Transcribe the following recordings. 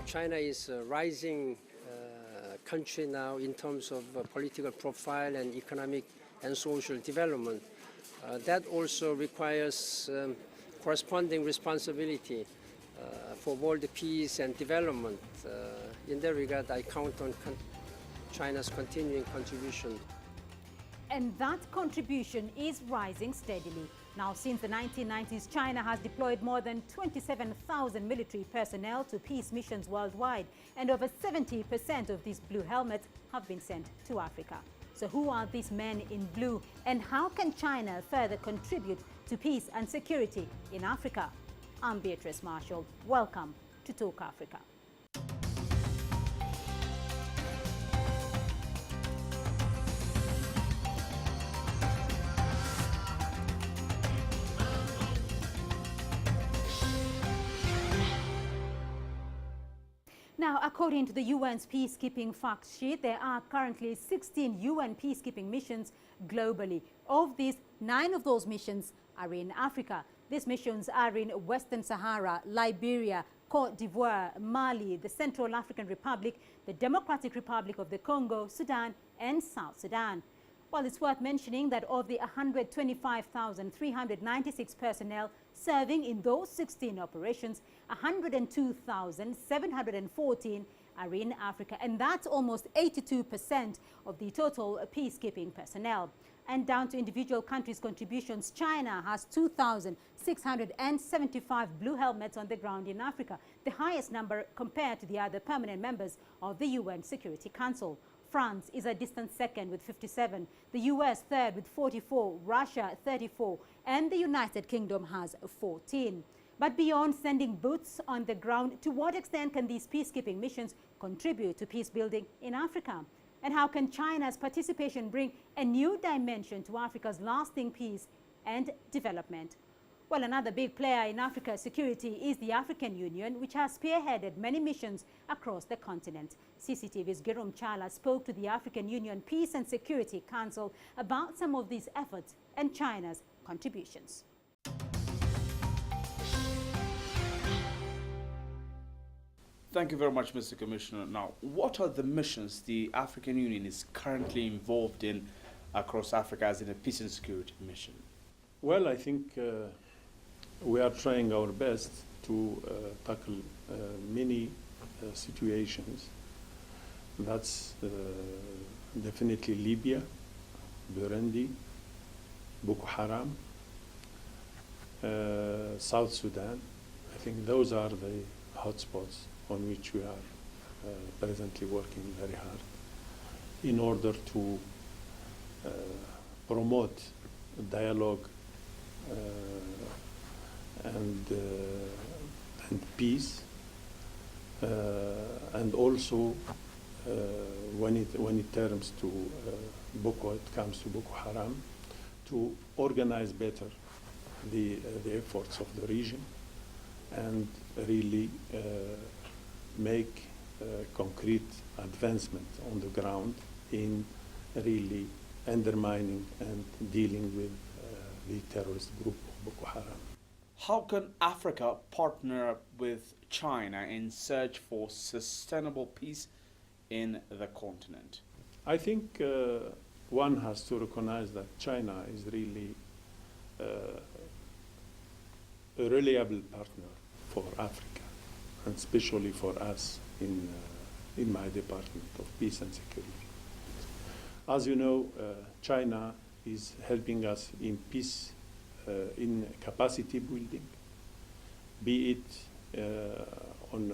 China is a rising country now in terms of political profile and economic and social development. That also requires corresponding responsibility for world peace and development. In that regard, I count on China's continuing contribution. And that contribution is rising steadily. Now, since the 1990s, China has deployed more than 27,000 military personnel to peace missions worldwide, and over 70% of these blue helmets have been sent to Africa. So who are these men in blue, and how can China further contribute to peace and security in Africa? I'm Beatrice Marshall. Welcome to Talk Africa. Now, according to the UN's peacekeeping fact sheet, there are currently 16 UN peacekeeping missions globally. Of these, 9 of those missions are in Africa. These missions are in Western Sahara, Liberia, Cote d'Ivoire, Mali, the Central African Republic, the Democratic Republic of the Congo, Sudan, and South Sudan. Well, it's worth mentioning that of the 125,396 personnel serving in those 16 operations, 102,714 are in Africa, and that's almost 82% of the total peacekeeping personnel. And down to individual countries' contributions, China has 2,675 blue helmets on the ground in Africa, the highest number compared to the other permanent members of the UN Security Council. France is a distant second with 57, the US third with 44, Russia 34, and the United Kingdom has 14. But beyond sending boots on the ground, to what extent can these peacekeeping missions contribute to peace building in Africa? And how can China's participation bring a new dimension to Africa's lasting peace and development? Well, another big player in Africa's security is the African Union, which has spearheaded many missions across the continent. CCTV's Girum Chala spoke to the African Union Peace and Security Council about some of these efforts and China's contributions. Thank you very much, Mr. Commissioner. Now, what are the missions the African Union is currently involved in across Africa as in a peace and security mission? Well, I think we are trying our best to tackle many situations. That's definitely Libya, Burundi, Boko Haram, South Sudan. I think those are the hotspots on which we are presently working very hard in order to promote dialogue and peace, and also when it comes to Boko Haram, to organize better the efforts of the region and really make concrete advancement on the ground in really undermining and dealing with the terrorist group of Boko Haram. How can Africa partner with China in search for sustainable peace in the continent? I think one has to recognize that China is really a reliable partner for Africa, and especially for us in my department of peace and security. As you know, China is helping us in peace, in capacity building, be it on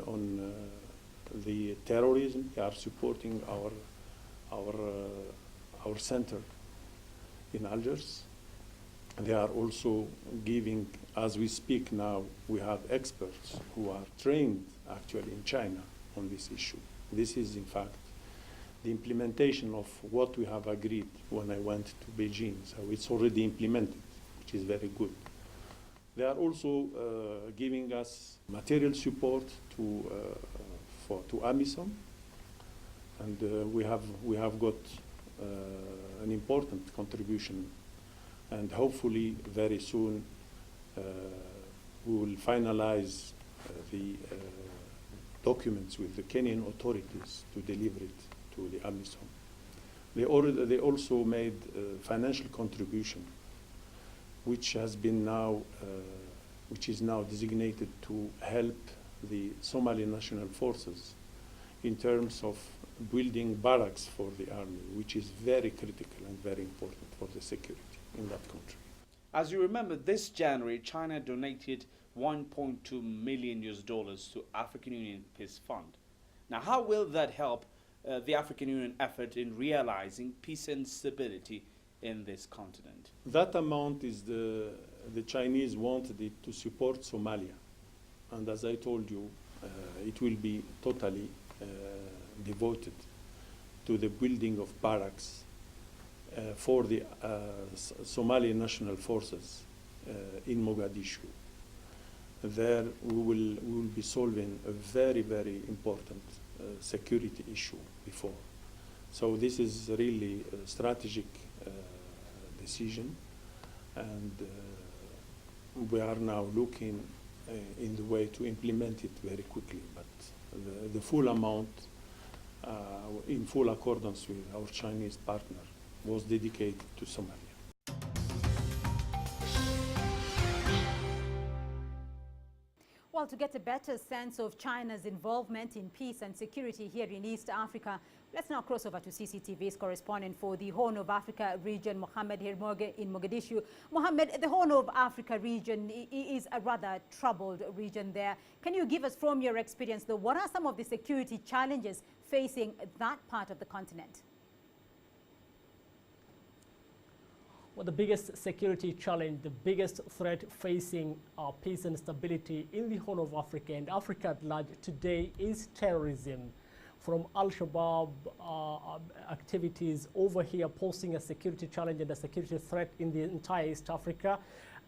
the terrorism. They are supporting our center in Algiers. They are also giving, as we speak now, we have experts who are trained actually in China on this issue. This is in fact the implementation of what we have agreed when I went to Beijing. So it's already implemented, which is very good. They are also giving us material support to AMISOM, and we have got an important contribution, and hopefully very soon we will finalize documents with the Kenyan authorities to deliver it to the AMISOM. They also made financial contribution, which has been now, which is now designated to help the Somali National Forces in terms of building barracks for the army, which is very critical and very important for the security in that country. As you remember, this January, China donated $1.2 million to African Union Peace Fund. Now, how will that help the African Union effort in realizing peace and stability in this continent? That amount is the Chinese wanted it to support Somalia. And as I told you, it will be totally devoted to the building of barracks for the Somali National Forces in Mogadishu. There we will be solving a very, very important security issue before. So this is really a strategic decision, and we are now looking in the way to implement it very quickly. But the full amount, in full accordance with our Chinese partner, was dedicated to Somalia. Well, to get a better sense of China's involvement in peace and security here in East Africa, let's now cross over to CCTV's correspondent for the Horn of Africa region, Mohammed Hirmoge in Mogadishu. Mohammed, the Horn of Africa region is a rather troubled region there. Can you give us, from your experience, though, what are some of the security challenges facing that part of the continent? Well, the biggest security challenge, the biggest threat facing peace and stability in the Horn of Africa and Africa at large today is terrorism. From Al-Shabaab activities over here posing a security challenge and a security threat in the entire East Africa,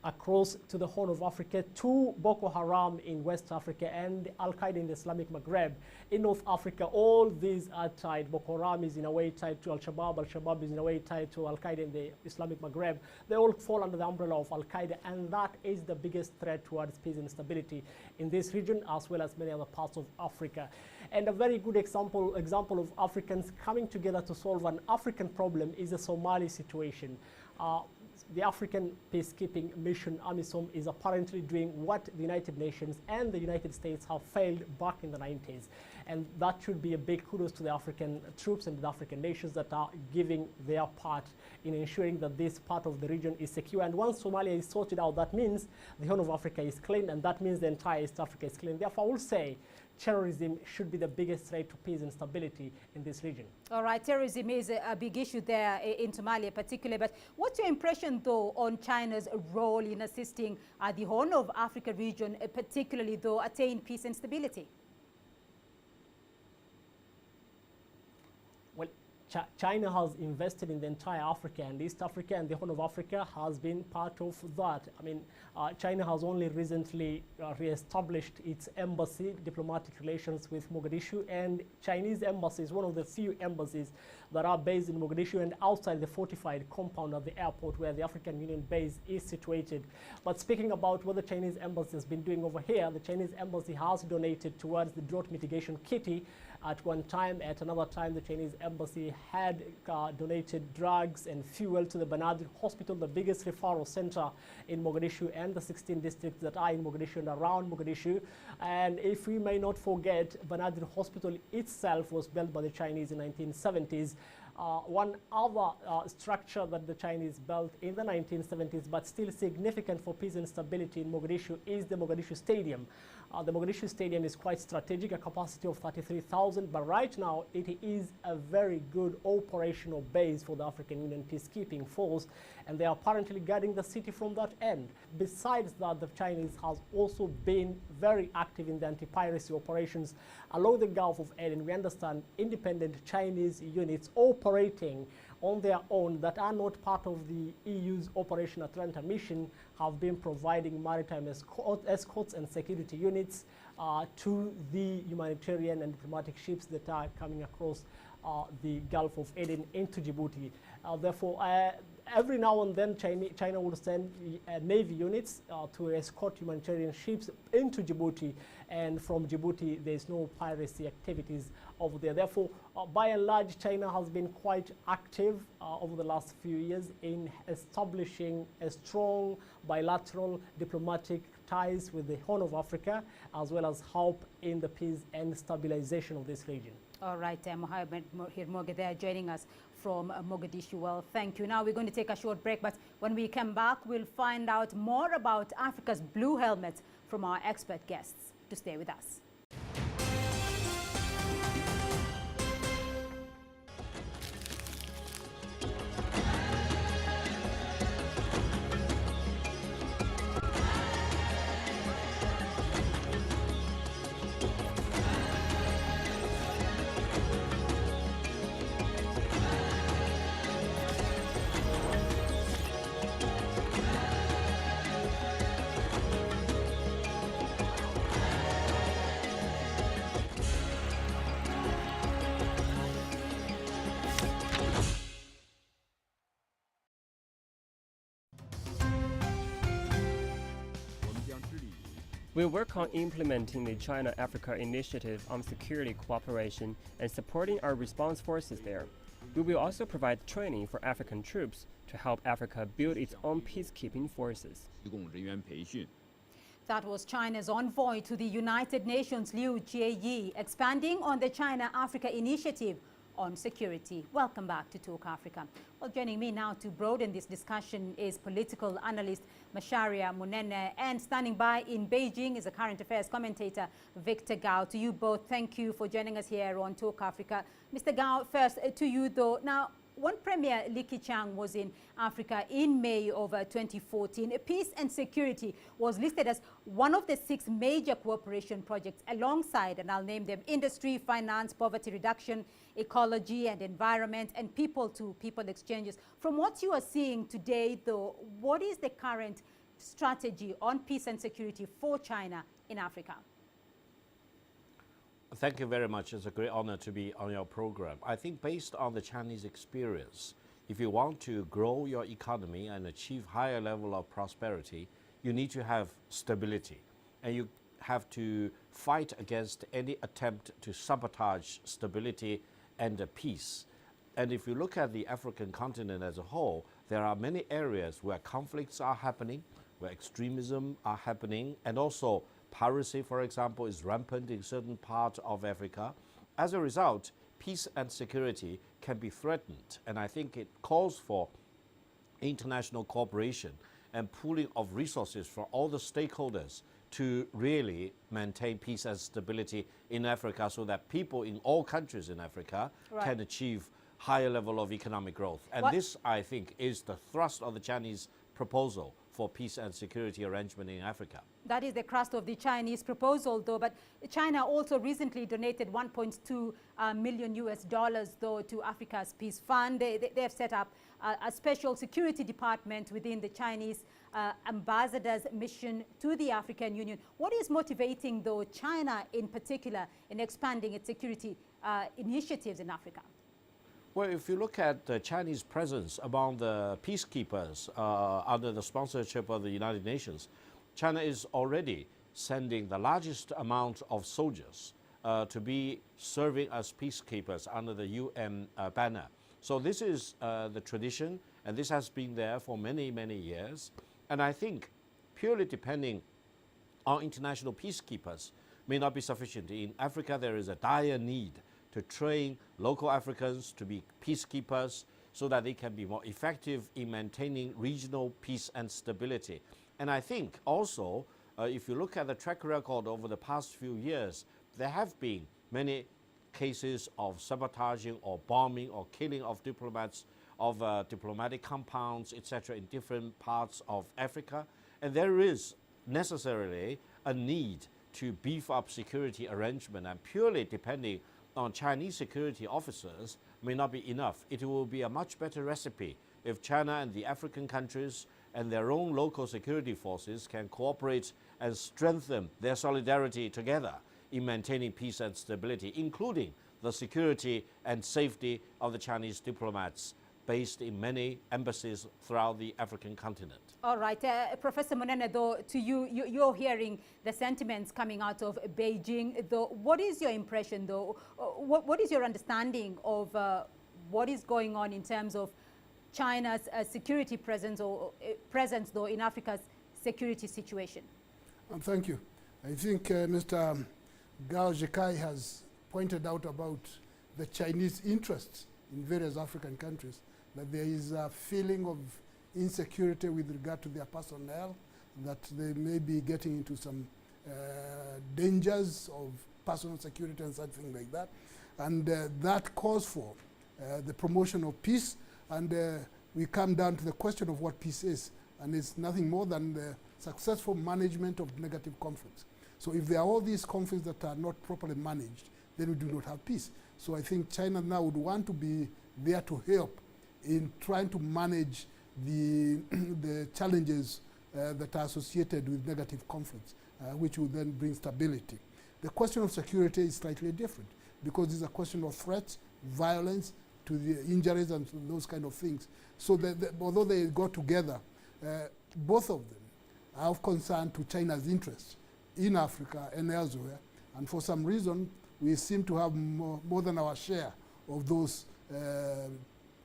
across to the Horn of Africa, to Boko Haram in West Africa and Al-Qaeda in the Islamic Maghreb in North Africa. All these are tied. Boko Haram is in a way tied to Al-Shabaab. Al-Shabaab is in a way tied to Al-Qaeda in the Islamic Maghreb. They all fall under the umbrella of Al-Qaeda, and that is the biggest threat towards peace and stability in this region as well as many other parts of Africa. And a very good example of Africans coming together to solve an African problem is the Somali situation. The African Peacekeeping Mission, AMISOM, is apparently doing what the United Nations and the United States have failed back in the 90s. And that should be a big kudos to the African troops and the African nations that are giving their part in ensuring that this part of the region is secure. And once Somalia is sorted out, that means the Horn of Africa is clean, and that means the entire East Africa is clean. Therefore, I will say terrorism should be the biggest threat to peace and stability in this region. All right, terrorism is a big issue there in Somalia particularly, but what's your impression though on China's role in assisting the Horn of Africa region, particularly though attain peace and stability? Well, China has invested in the entire Africa, and East Africa and the Horn of Africa has been part of that. I mean, China has only recently re-established its embassy, diplomatic relations with Mogadishu, and Chinese embassy is one of the few embassies that are based in Mogadishu and outside the fortified compound at the airport where the African Union base is situated. But speaking about what the Chinese embassy has been doing over here, the Chinese embassy has donated towards the drought mitigation kitty at one time. At another time, the Chinese embassy had donated drugs and fuel to the Banadr Hospital, the biggest referral center in Mogadishu and the 16 districts that are in Mogadishu and around Mogadishu. And if we may not forget, Banadr Hospital itself was built by the Chinese in the 1970s. One other structure that the Chinese built in the 1970s, but still significant for peace and stability in Mogadishu, is the Mogadishu Stadium. The Mogadishu Stadium is quite strategic, a capacity of 33,000, but right now it is a very good operational base for the African Union peacekeeping force, and they are apparently guarding the city from that end. Besides that, the Chinese has also been very active in the anti-piracy operations along the Gulf of Aden. We understand independent Chinese units operating on their own that are not part of the EU's Operation Atalanta mission have been providing maritime escorts and security units to the humanitarian and diplomatic ships that are coming across the Gulf of Aden into Djibouti. Therefore, every now and then China will send Navy units to escort humanitarian ships into Djibouti, and from Djibouti there's no piracy activities over there. Therefore, by and large, China has been quite active over the last few years in establishing a strong bilateral diplomatic ties with the Horn of Africa, as well as help in the peace and stabilization of this region. All right, Mohammed Hirmoge there joining us from Mogadishu. Well, thank you. Now we're going to take a short break, but when we come back, we'll find out more about Africa's blue helmet from our expert guests. To stay with us. We work on implementing the China-Africa Initiative on security cooperation and supporting our response forces there. We will also provide training for African troops to help Africa build its own peacekeeping forces. That was China's envoy to the United Nations, Liu Jieyi, expanding on the China-Africa Initiative on security. Welcome back to Talk Africa. Well, joining me now to broaden this discussion is political analyst Macharia Munene, and standing by in Beijing is a current affairs commentator Victor Gao. To you both, thank you for joining us here on Talk Africa. Mr. Gao, first to you though. Now, when Premier Li Keqiang was in Africa in May of 2014, peace and security was listed as one of the 6 major cooperation projects alongside, and I'll name them, industry, finance, poverty reduction, ecology and environment, and people-to-people exchanges. From what you are seeing today, though, what is the current strategy on peace and security for China in Africa? Thank you very much. It's a great honor to be on your program. I think based on the Chinese experience, if you want to grow your economy and achieve higher level of prosperity, you need to have stability. And you have to fight against any attempt to sabotage stability and peace. And if you look at the African continent as a whole, there are many areas where conflicts are happening, where extremism are happening, and also piracy, for example, is rampant in certain parts of Africa. As a result, peace and security can be threatened, and I think it calls for international cooperation and pooling of resources for all the stakeholders to really maintain peace and stability in Africa, so that people in all countries in Africa can achieve higher level of economic growth. And this, I think, is the thrust of the Chinese proposal for peace and security arrangement in Africa. That is the crust of the Chinese proposal, though. But China also recently donated $1.2 million though, to Africa's Peace Fund. They have set up a special security department within the Chinese ambassador's mission to the African Union. What is motivating, though, China in particular in expanding its security initiatives in Africa? Well, if you look at the Chinese presence among the peacekeepers under the sponsorship of the United Nations, China is already sending the largest amount of soldiers to be serving as peacekeepers under the UN banner. So this is the tradition, and this has been there for many, many years. And I think purely depending on international peacekeepers may not be sufficient. In Africa, there is a dire need to train local Africans to be peacekeepers so that they can be more effective in maintaining regional peace and stability. And I think also, if you look at the track record over the past few years, there have been many cases of sabotaging or bombing or killing of diplomats, of diplomatic compounds, etc., in different parts of Africa. And there is necessarily a need to beef up security arrangement, and purely depending on Chinese security officers may not be enough. It will be a much better recipe if China and the African countries and their own local security forces can cooperate and strengthen their solidarity together in maintaining peace and stability, including the security and safety of the Chinese diplomats based in many embassies throughout the African continent. All right, Professor Monene, though, to you, you're hearing the sentiments coming out of Beijing, though. What is your impression, though? What is your understanding of what is going on in terms of China's security presence, or presence, though, in Africa's security situation? Thank you. I think Mr. Gao Zhikai has pointed out about the Chinese interests in various African countries, that there is a feeling of insecurity with regard to their personnel, that they may be getting into some dangers of personal security and something like that. And that calls for the promotion of peace. And we come down to the question of what peace is. And it's nothing more than the successful management of negative conflicts. So if there are all these conflicts that are not properly managed, then we do not have peace. So I think China now would want to be there to help in trying to manage the, the challenges that are associated with negative conflicts, which will then bring stability. The question of security is slightly different, because it's a question of threats, violence, to the injuries and those kind of things. So although they go together, both of them are of concern to China's interests in Africa and elsewhere. And for some reason, we seem to have more than our share of those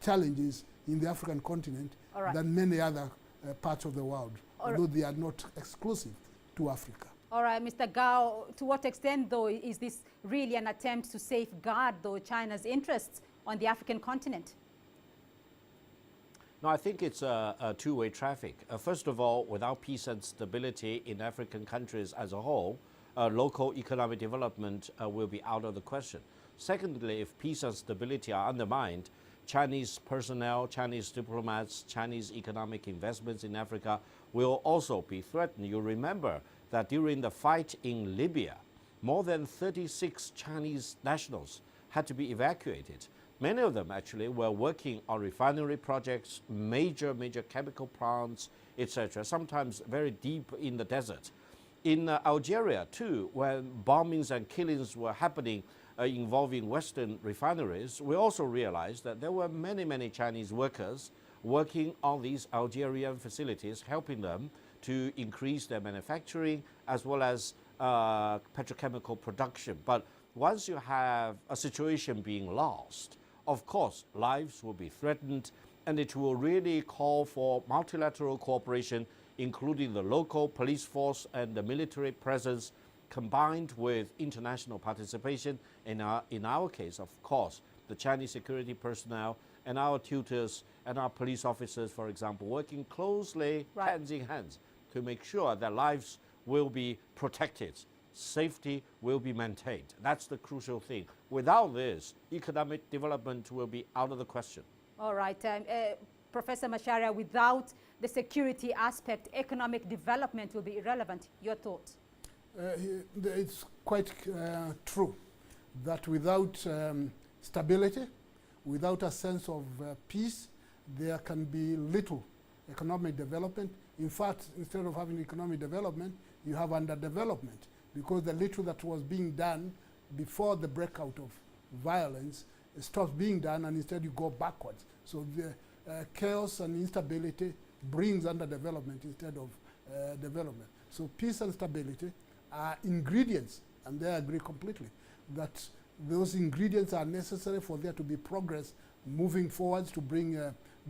challenges in the African continent than many other parts of the world, although they are not exclusive to Africa. All right, Mr. Gao, to what extent, though, is this really an attempt to safeguard, though, China's interests on the African continent? No, I think it's a two-way traffic. First of all, without peace and stability in African countries as a whole, local economic development will be out of the question. Secondly, if peace and stability are undermined, Chinese personnel, Chinese diplomats, Chinese economic investments in Africa will also be threatened. You remember that during the fight in Libya, more than 36 Chinese nationals had to be evacuated. Many of them actually were working on refinery projects, major chemical plants, etc., sometimes very deep in the desert. In Algeria too, when bombings and killings were happening involving Western refineries, we also realized that there were many Chinese workers working on these Algerian facilities, helping them to increase their manufacturing as well as petrochemical production. But once you have a situation being lost, of course, lives will be threatened, and it will really call for multilateral cooperation, including the local police force and the military presence, combined with international participation. In our case, of course, the Chinese security personnel and our tutors and our police officers, for example, working closely, hands in hands, to make sure that lives will be protected, safety will be maintained. That's the crucial thing. Without this, economic development will be out of the question. All right. Professor Macharia, without the security aspect, economic development will be irrelevant. Your thoughts? It's quite true that without stability, without a sense of peace, there can be little economic development. In fact, instead of having economic development, you have underdevelopment, because the little that was being done before the breakout of violence stops being done, and instead you go backwards. So the chaos and instability brings underdevelopment instead of development. So peace and stability are ingredients, and they agree completely that those ingredients are necessary for there to be progress moving forwards to bring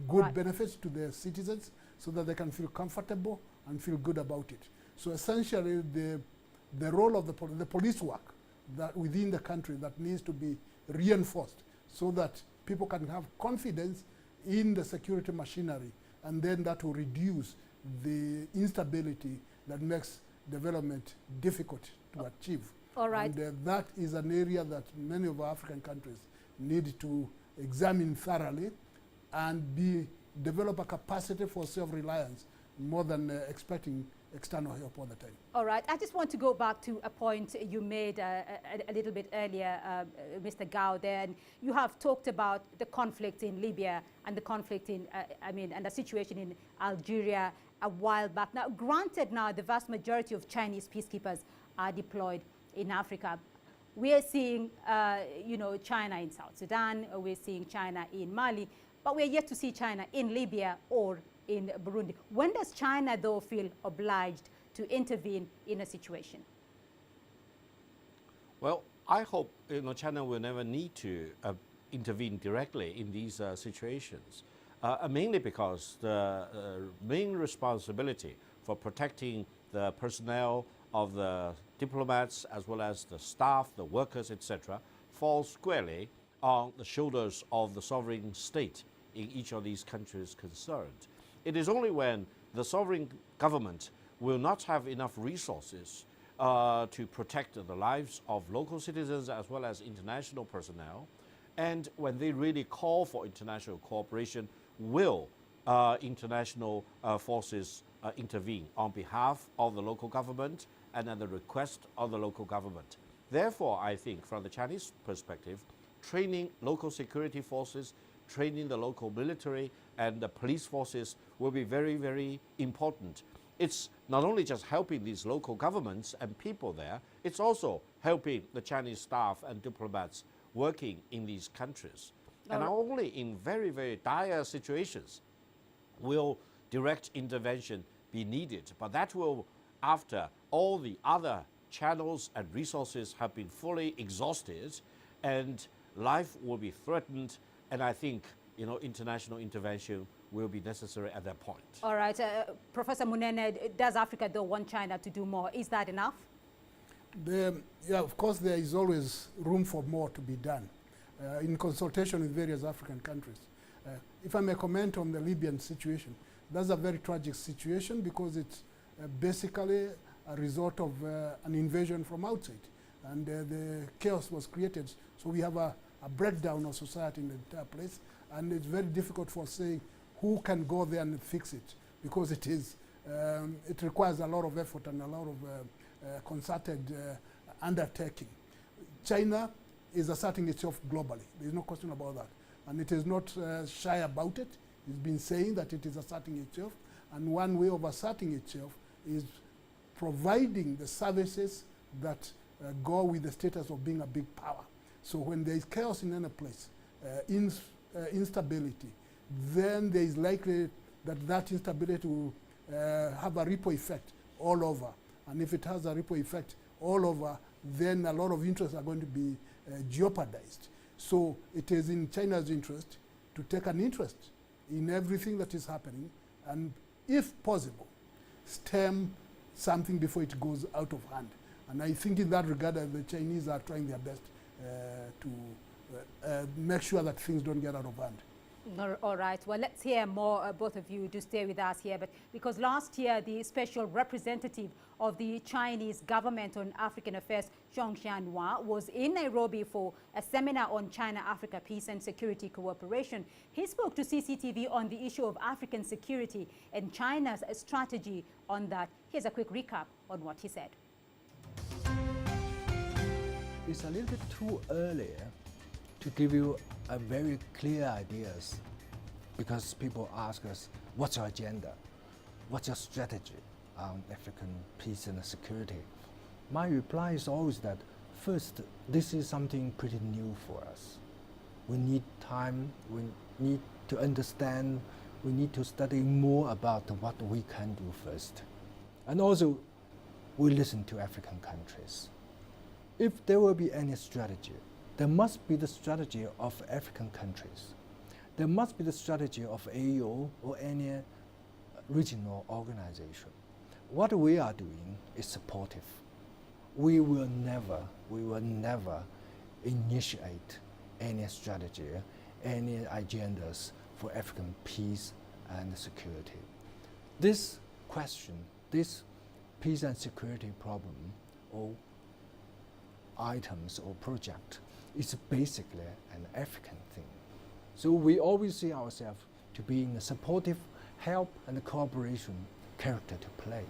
good benefits to their citizens, so that they can feel comfortable and feel good about it. So essentially, the role of the police work that within the country that needs to be reinforced, so that people can have confidence in the security machinery, and then that will reduce the instability that makes development difficult to achieve. All right. And that is an area that many of our African countries need to examine thoroughly and develop a capacity for self-reliance more than expecting external help all the time. All right. I just want to go back to a point you made a little bit earlier, Mr. Gao. Then you have talked about the conflict in Libya and the conflict in, and the situation in Algeria a while back. Now, granted, now the vast majority of Chinese peacekeepers are deployed in Africa. We are seeing, China in South Sudan. We're seeing China in Mali. But we're yet to see China in Libya or in Burundi. When does China, though, feel obliged to intervene in a situation? Well, I hope China will never need to intervene directly in these situations, mainly because the main responsibility for protecting the personnel of the diplomats as well as the staff, the workers, etc., falls squarely on the shoulders of the sovereign state in each of these countries concerned. It is only when the sovereign government will not have enough resources to protect the lives of local citizens as well as international personnel, and when they really call for international cooperation, will international forces intervene on behalf of the local government and at the request of the local government. Therefore, I think from the Chinese perspective, training local security forces, training the local military and the police forces will be very, very important. It's not only just helping these local governments and people there, it's also helping the Chinese staff and diplomats working in these countries. And only in very, very dire situations will direct intervention be needed. But that will, after all the other channels and resources have been fully exhausted and life will be threatened, and I think international intervention will be necessary at that point. All right, Professor Munene, does Africa though want China to do more? Is that enough? Yeah, of course there is always room for more to be done in consultation with various African countries. If I may comment on the Libyan situation, that's a very tragic situation because it's basically a result of an invasion from outside, and the chaos was created. So we have a breakdown of society in the entire place, and it's very difficult for saying who can go there and fix it, because it requires a lot of effort and a lot of concerted undertaking. China is asserting itself globally. There's no question about that. And it is not shy about it. It's been saying that it is asserting itself. And one way of asserting itself is providing the services that go with the status of being a big power. So when there is chaos in any place, instability, then there is likely that that instability will have a ripple effect all over. And if it has a ripple effect all over, then a lot of interests are going to be jeopardized. So it is in China's interest to take an interest in everything that is happening and, if possible, stem something before it goes out of hand. And I think in that regard, the Chinese are trying their best to make sure that things don't get out of hand. All right. Well, let's hear more. Both of you do stay with us here. But because last year, the special representative of the Chinese government on African affairs, Zhong Xianhua, was in Nairobi for a seminar on China-Africa peace and security cooperation. He spoke to CCTV on the issue of African security and China's strategy on that. Here's a quick recap on what he said. It's a little bit too early to give you a very clear ideas, because people ask us, what's your agenda? What's your strategy on African peace and security? My reply is always that, first, this is something pretty new for us. We need time, we need to understand, we need to study more about what we can do first. And also, we listen to African countries. If there will be any strategy, there must be the strategy of African countries. There must be the strategy of AU or any regional organization. What we are doing is supportive. We will never initiate any strategy, any agendas for African peace and security. This question, this peace and security problem or items or project is basically an African thing. So we always see ourselves to be in a supportive help and cooperation character to play.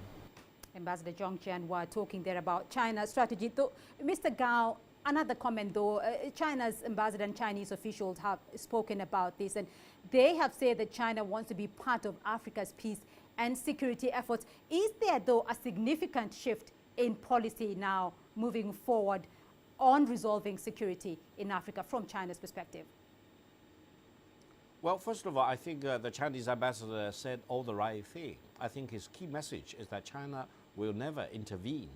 Ambassador Zhong Xianhua talking there about China's strategy. Though, Mr. Gao, another comment though, China's ambassador and Chinese officials have spoken about this, and they have said that China wants to be part of Africa's peace and security efforts. Is there though a significant shift in policy now moving forward on resolving security in Africa from China's perspective? Well, first of all, I think the Chinese ambassador said all the right thing. I think his key message is that China will never intervene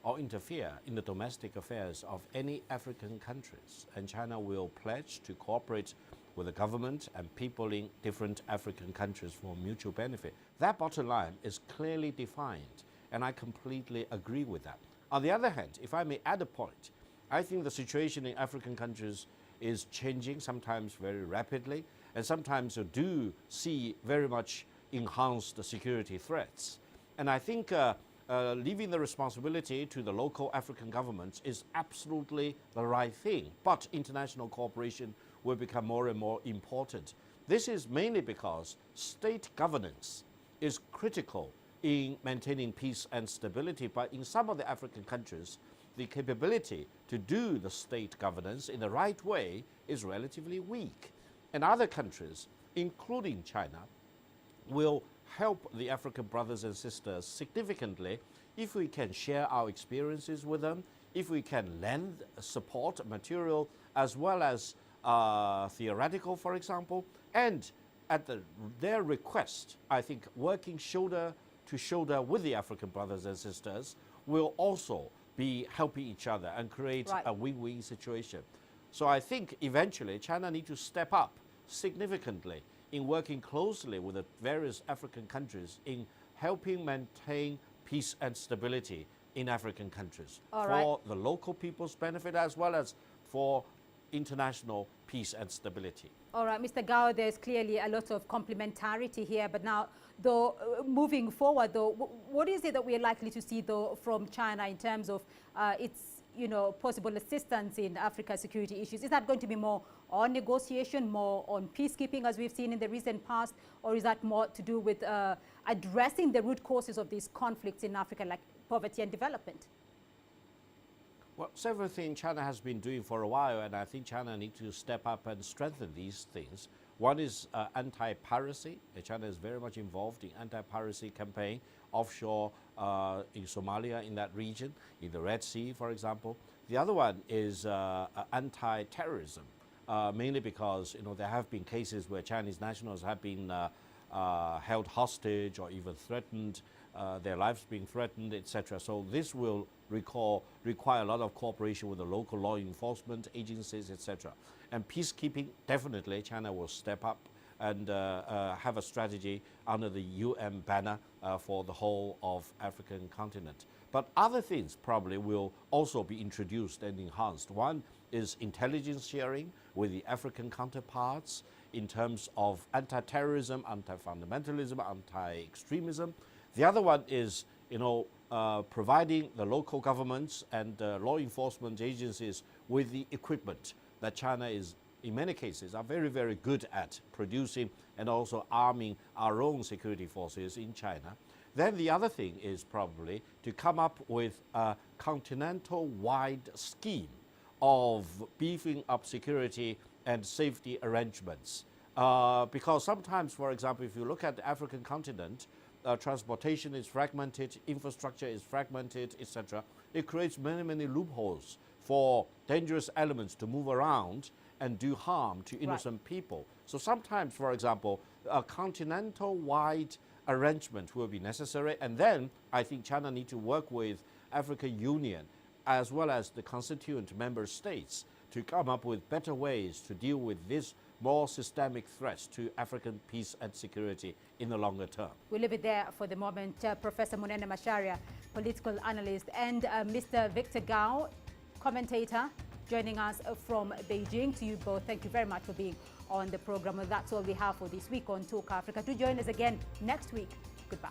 or interfere in the domestic affairs of any African countries, and China will pledge to cooperate with the government and people in different African countries for mutual benefit. That bottom line is clearly defined, and I completely agree with that. On the other hand, if I may add a point, I think the situation in African countries is changing, sometimes very rapidly, and sometimes you do see very much enhanced security threats. And I think leaving the responsibility to the local African governments is absolutely the right thing. But international cooperation will become more and more important. This is mainly because state governance is critical in maintaining peace and stability. But in some of the African countries, the capability to do the state governance in the right way is relatively weak. And other countries, including China, will help the African brothers and sisters significantly if we can share our experiences with them, if we can lend support, material, as well as theoretical, for example, and at their request, I think working shoulder to shoulder with the African brothers and sisters will also be helping each other and create a win-win situation. So I think eventually China needs to step up significantly in working closely with the various African countries in helping maintain peace and stability in African countries for the local people's benefit as well as for international peace and stability. All right, Mr. Gao, there's clearly a lot of complementarity here, but now, though, moving forward, though, what is it that we're likely to see, though, from China in terms of its, possible assistance in Africa's security issues? Is that going to be more on negotiation, more on peacekeeping, as we've seen in the recent past, or is that more to do with addressing the root causes of these conflicts in Africa, like poverty and development? Well, several things China has been doing for a while, and I think China needs to step up and strengthen these things. One is anti-piracy. China is very much involved in anti-piracy campaign offshore in Somalia, in that region, in the Red Sea, for example. The other one is anti-terrorism, mainly because there have been cases where Chinese nationals have been held hostage or even threatened, their lives being threatened, etc. So this will require a lot of cooperation with the local law enforcement agencies, etc. And peacekeeping, definitely China will step up and have a strategy under the UN banner for the whole of African continent. But other things probably will also be introduced and enhanced. One is intelligence sharing with the African counterparts in terms of anti-terrorism, anti-fundamentalism, anti-extremism. The other one is, providing the local governments and law enforcement agencies with the equipment that China is, in many cases, are very, very good at producing and also arming our own security forces in China. Then the other thing is probably to come up with a continental-wide scheme of beefing up security and safety arrangements. Because sometimes, for example, if you look at the African continent, transportation is fragmented, infrastructure is fragmented, etc. It creates many, many loopholes for dangerous elements to move around and do harm to innocent people. So sometimes, for example, a continental-wide arrangement will be necessary, and then I think China needs to work with African Union as well as the constituent member states to come up with better ways to deal with this more systemic threats to African peace and security in the longer term. We'll leave it there for the moment. Professor Munene Macharia, political analyst, and Mr. Victor Gao, commentator, joining us from Beijing. To you both, thank you very much for being on the program. Well, that's all we have for this week on Talk Africa. Do join us again next week. Goodbye.